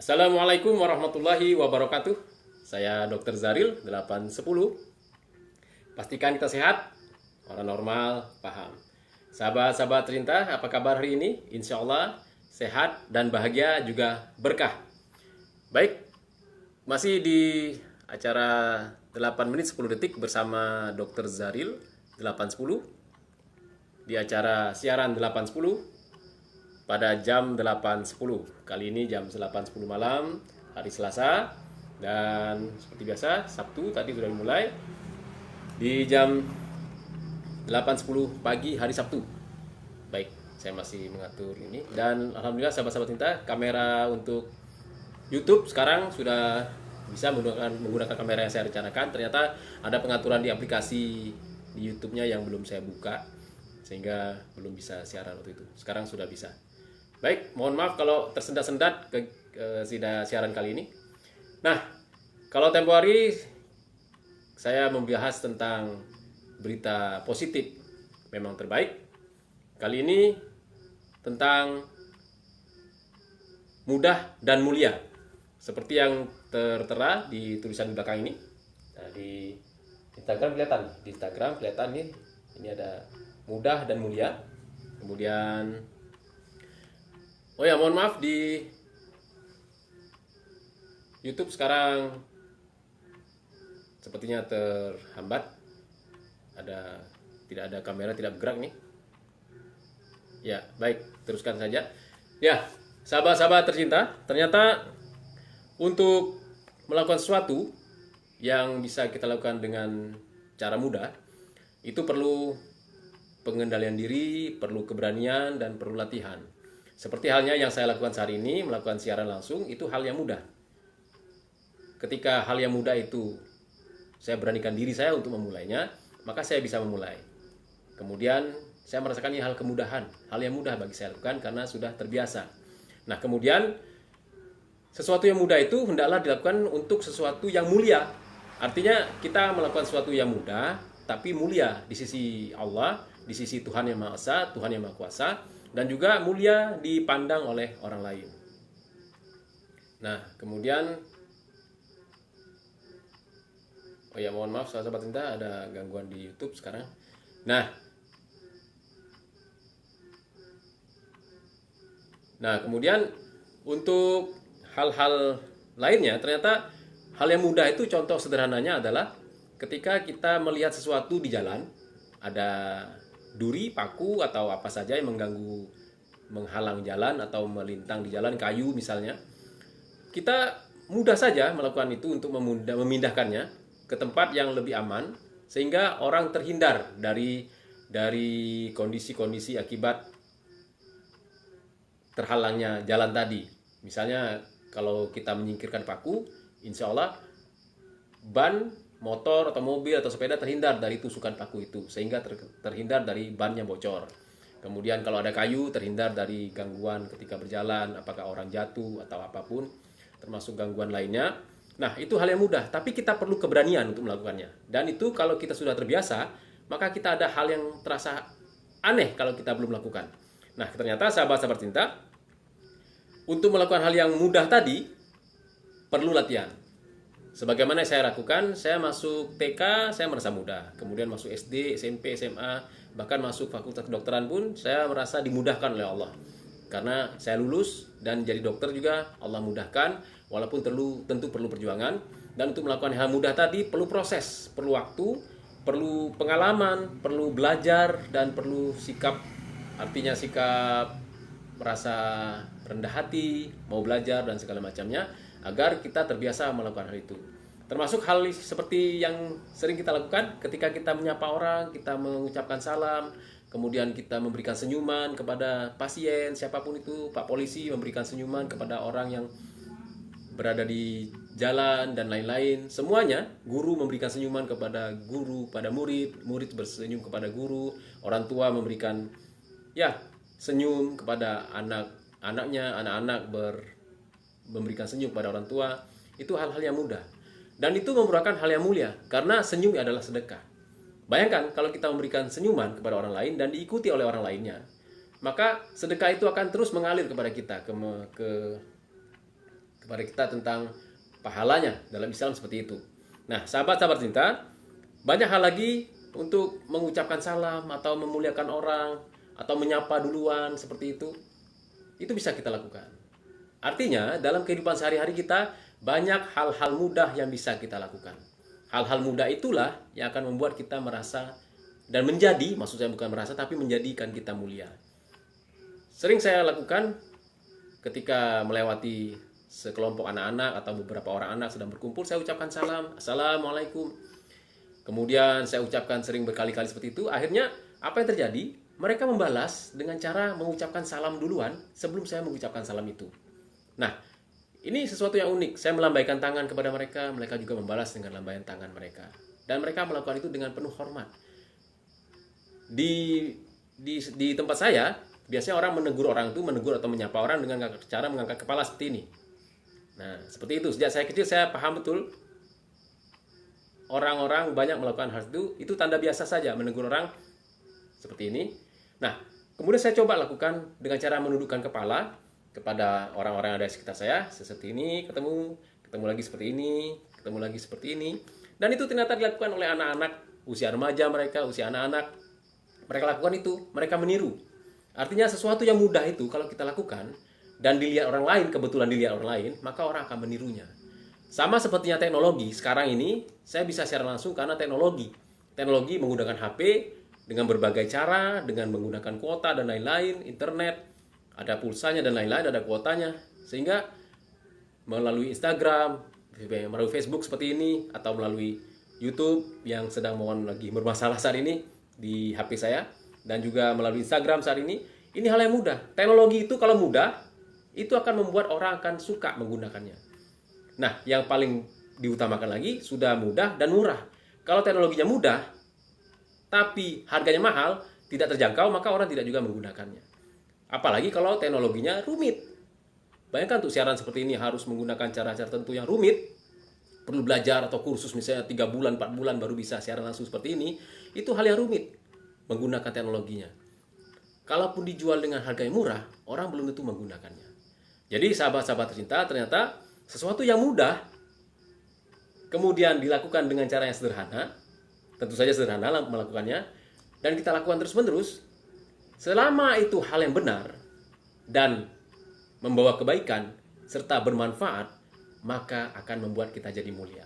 Assalamualaikum warahmatullahi wabarakatuh. Saya Dr. Zaril 810. Pastikan kita sehat, orang normal, paham. Sahabat-sahabat tercinta, apa kabar hari ini? Insya Allah sehat dan bahagia juga berkah. Baik, masih di acara 8 menit 10 detik bersama Dr. Zaril 810. Di acara siaran 810 pada jam 8.10. Kali ini jam 8.10 malam, hari Selasa. Dan seperti biasa, Sabtu tadi sudah dimulai di jam 8.10 pagi hari Sabtu. Baik, saya masih mengatur ini. Dan alhamdulillah sahabat-sahabat cinta, kamera untuk YouTube sekarang sudah bisa menggunakan kamera yang saya rencanakan. Ternyata ada pengaturan di aplikasi di YouTube-nya yang belum saya buka, sehingga belum bisa siaran waktu itu. Sekarang sudah bisa. Baik, mohon maaf kalau tersendat-sendat ke siaran kali ini. Nah, kalau tempo hari saya membahas tentang berita positif memang terbaik. Kali ini tentang mudah dan mulia. Seperti yang tertera di tulisan di belakang ini. Nah, di Instagram kelihatan nih. Ini ada mudah dan mulia. Kemudian oh ya, mohon maaf di YouTube sekarang sepertinya terhambat. Tidak ada kamera, tidak bergerak nih. Ya, baik, teruskan saja. Ya, sahabat-sahabat tercinta, ternyata untuk melakukan sesuatu yang bisa kita lakukan dengan cara mudah, itu perlu pengendalian diri, perlu keberanian, dan perlu latihan. Seperti halnya yang saya lakukan saat ini, melakukan siaran langsung, itu hal yang mudah. Ketika hal yang mudah itu saya beranikan diri saya untuk memulainya, maka saya bisa memulai. Kemudian saya merasakan ini hal kemudahan, hal yang mudah bagi saya lakukan karena sudah terbiasa. Nah, kemudian sesuatu yang mudah itu hendaklah dilakukan untuk sesuatu yang mulia. Artinya kita melakukan sesuatu yang mudah, tapi mulia di sisi Allah, di sisi Tuhan Yang Maha Esa, Tuhan Yang Maha Kuasa, dan juga mulia dipandang oleh orang lain. Nah, kemudian oh ya, mohon maaf sahabat cinta, ada gangguan di YouTube sekarang. Nah, kemudian untuk hal-hal lainnya, ternyata hal yang mudah itu contoh sederhananya adalah ketika kita melihat sesuatu di jalan, ada duri, paku, atau apa saja yang mengganggu, menghalang jalan atau melintang di jalan, kayu misalnya, kita mudah saja melakukan itu untuk memindahkannya ke tempat yang lebih aman, sehingga orang terhindar dari kondisi-kondisi akibat terhalangnya jalan tadi. Misalnya kalau kita menyingkirkan paku, insya Allah ban motor atau mobil atau sepeda terhindar dari tusukan paku itu, sehingga terhindar dari bannya bocor. Kemudian kalau ada kayu, terhindar dari gangguan ketika berjalan, apakah orang jatuh atau apapun, termasuk gangguan lainnya. Nah, itu hal yang mudah, tapi kita perlu keberanian untuk melakukannya. Dan itu kalau kita sudah terbiasa, maka kita ada hal yang terasa aneh kalau kita belum melakukan. Nah, ternyata sahabat-sahabat cinta, untuk melakukan hal yang mudah tadi perlu latihan. Sebagaimana saya lakukan, saya masuk TK, saya merasa mudah. Kemudian masuk SD, SMP, SMA, bahkan masuk fakultas kedokteran pun saya merasa dimudahkan oleh Allah. Karena saya lulus dan jadi dokter juga Allah mudahkan, walaupun tentu perlu perjuangan. Dan untuk melakukan hal mudah tadi perlu proses, perlu waktu, perlu pengalaman, perlu belajar, dan perlu sikap. Artinya sikap merasa rendah hati, mau belajar dan segala macamnya, agar kita terbiasa melakukan hal itu. Termasuk hal seperti yang sering kita lakukan ketika kita menyapa orang, kita mengucapkan salam, kemudian kita memberikan senyuman kepada pasien, siapapun itu, Pak Polisi memberikan senyuman kepada orang yang berada di jalan dan lain-lain. Semuanya, guru memberikan senyuman kepada guru, pada murid, murid bersenyum kepada guru, orang tua memberikan senyum kepada anak-anaknya, anak-anak memberikan senyum kepada orang tua. Itu hal-hal yang mudah, dan itu merupakan hal yang mulia karena senyum adalah sedekah. Bayangkan kalau kita memberikan senyuman kepada orang lain dan diikuti oleh orang lainnya, maka sedekah itu akan terus mengalir kepada kita, kepada kepada kita tentang pahalanya dalam Islam seperti itu. Nah, sahabat-sahabat cinta, banyak hal lagi untuk mengucapkan salam atau memuliakan orang atau menyapa duluan seperti itu. Itu bisa kita lakukan. Artinya, dalam kehidupan sehari-hari kita banyak hal-hal mudah yang bisa kita lakukan. Hal-hal mudah itulah yang akan membuat kita merasa dan menjadi, maksud saya bukan merasa tapi menjadikan kita mulia. Sering saya lakukan ketika melewati sekelompok anak-anak atau beberapa orang anak sedang berkumpul, saya ucapkan salam, assalamualaikum. Kemudian saya ucapkan sering berkali-kali seperti itu. Akhirnya apa yang terjadi? Mereka membalas dengan cara mengucapkan salam duluan sebelum saya mengucapkan salam itu. Nah, ini sesuatu yang unik. Saya melambaikan tangan kepada mereka, mereka juga membalas dengan lambaian tangan mereka. Dan mereka melakukan itu dengan penuh hormat. Di tempat saya, biasanya orang menegur orang itu, menegur atau menyapa orang dengan cara mengangkat kepala seperti ini. Nah, seperti itu. Sejak saya kecil saya paham betul. Orang-orang banyak melakukan hal itu tanda biasa saja, menegur orang seperti ini. Nah, kemudian saya coba lakukan dengan cara menundukkan kepala kepada orang-orang yang ada di sekitar saya, seperti ini, ketemu lagi seperti ini, ketemu lagi seperti ini. Dan itu ternyata dilakukan oleh anak-anak, usia remaja mereka, usia anak-anak. Mereka lakukan itu, mereka meniru. Artinya sesuatu yang mudah itu kalau kita lakukan dan dilihat orang lain, kebetulan dilihat orang lain, maka orang akan menirunya. Sama sepertinya teknologi, sekarang ini saya bisa secara langsung karena teknologi. Teknologi menggunakan HP dengan berbagai cara, dengan menggunakan kuota dan lain-lain, internet, ada pulsanya dan lain-lain, ada kuotanya. Sehingga melalui Instagram, melalui Facebook seperti ini, atau melalui YouTube yang sedang lagi bermasalah saat ini di HP saya, dan juga melalui Instagram saat ini hal yang mudah. Teknologi itu kalau mudah, itu akan membuat orang akan suka menggunakannya. Nah, yang paling diutamakan lagi, sudah mudah dan murah. Kalau teknologinya mudah, tapi harganya mahal, tidak terjangkau, maka orang tidak juga menggunakannya. Apalagi kalau teknologinya rumit. Bayangkan untuk siaran seperti ini harus menggunakan cara-cara tertentu yang rumit. Perlu belajar atau kursus misalnya 3 bulan, 4 bulan baru bisa siaran langsung seperti ini. Itu hal yang rumit menggunakan teknologinya. Kalaupun dijual dengan harga yang murah, orang belum tentu menggunakannya. Jadi sahabat-sahabat tercinta, ternyata sesuatu yang mudah kemudian dilakukan dengan cara yang sederhana, tentu saja sederhana melakukannya, dan kita lakukan terus-menerus, selama itu hal yang benar dan membawa kebaikan serta bermanfaat, maka akan membuat kita jadi mulia.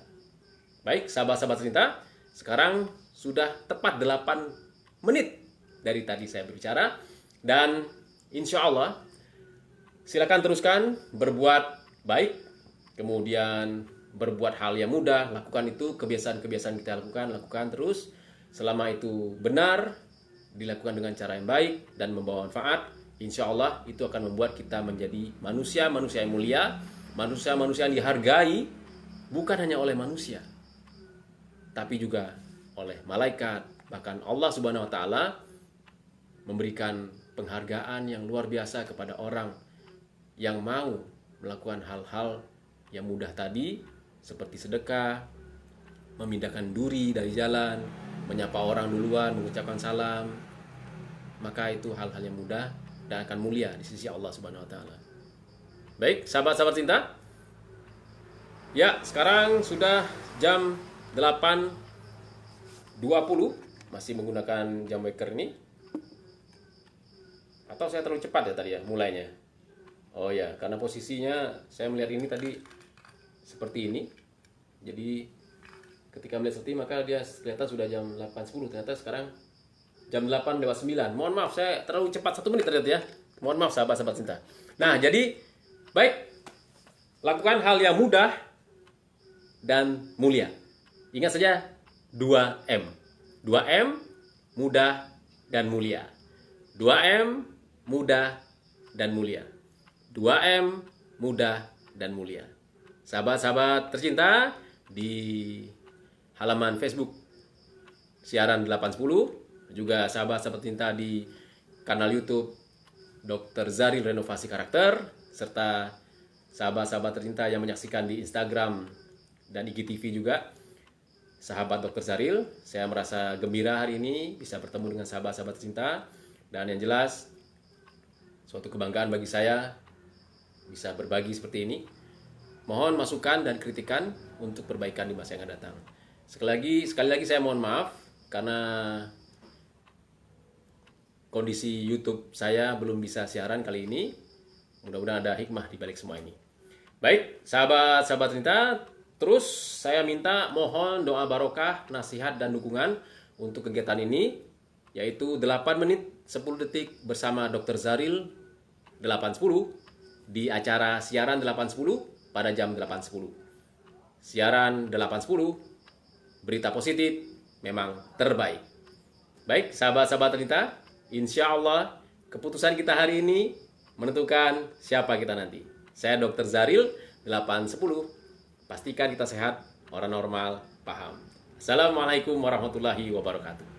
Baik, sahabat-sahabat tercinta, sekarang sudah tepat 8 menit dari tadi saya berbicara, dan insya Allah silakan teruskan berbuat baik, kemudian berbuat hal yang mudah, lakukan itu, kebiasaan-kebiasaan kita lakukan terus. Selama itu benar, dilakukan dengan cara yang baik dan membawa manfaat, insya Allah itu akan membuat kita menjadi manusia-manusia yang mulia, manusia-manusia yang dihargai, bukan hanya oleh manusia, tapi juga oleh malaikat. Bahkan Allah Subhanahu wa Ta'ala memberikan penghargaan yang luar biasa kepada orang yang mau melakukan hal-hal yang mudah tadi, seperti sedekah, memindahkan duri dari jalan, menyapa orang duluan, mengucapkan salam. Maka itu hal-hal yang mudah dan akan mulia di sisi Allah Subhanahu wa Ta'ala. Baik, sahabat-sahabat cinta. Ya, sekarang sudah jam 8.20, masih menggunakan jam waker ini. Atau saya terlalu cepat ya tadi ya mulainya? Oh ya, karena posisinya saya melihat ini tadi seperti ini. Jadi ketika melihat seperti ini, maka dia kelihatan sudah jam 8.10. Ternyata sekarang jam 8:09. Mohon maaf, saya terlalu cepat 1 menit ternyata ya. Mohon maaf sahabat-sahabat cinta. Nah, jadi baik, lakukan hal yang mudah dan mulia. Ingat saja 2M. 2M, mudah dan mulia. 2M, mudah dan mulia. 2M, mudah dan mulia. Sahabat-sahabat tercinta, di halaman Facebook siaran 810, juga sahabat-sahabat tercinta di kanal YouTube Dr. Zaril Renovasi Karakter, serta sahabat-sahabat tercinta yang menyaksikan di Instagram dan IGTV juga, sahabat Dr. Zaril. Saya merasa gembira hari ini bisa bertemu dengan sahabat-sahabat tercinta, dan yang jelas suatu kebanggaan bagi saya bisa berbagi seperti ini. Mohon masukan dan kritikan untuk perbaikan di masa yang akan datang. Sekali lagi saya mohon maaf karena kondisi YouTube saya belum bisa siaran kali ini. Mudah-mudahan ada hikmah di balik semua ini. Baik, sahabat-sahabat Trinita, terus saya minta mohon doa barokah, nasihat dan dukungan untuk kegiatan ini, yaitu 8 menit 10 detik bersama Dr. Zaril 8.10 di acara siaran 8.10 pada jam 8.10. Siaran 8.10, berita positif memang terbaik. Baik, sahabat-sahabat Trinita, insya Allah keputusan kita hari ini menentukan siapa kita nanti. Saya Dr. Zaril 8.10. Pastikan kita sehat, orang normal, paham. Assalamualaikum warahmatullahi wabarakatuh.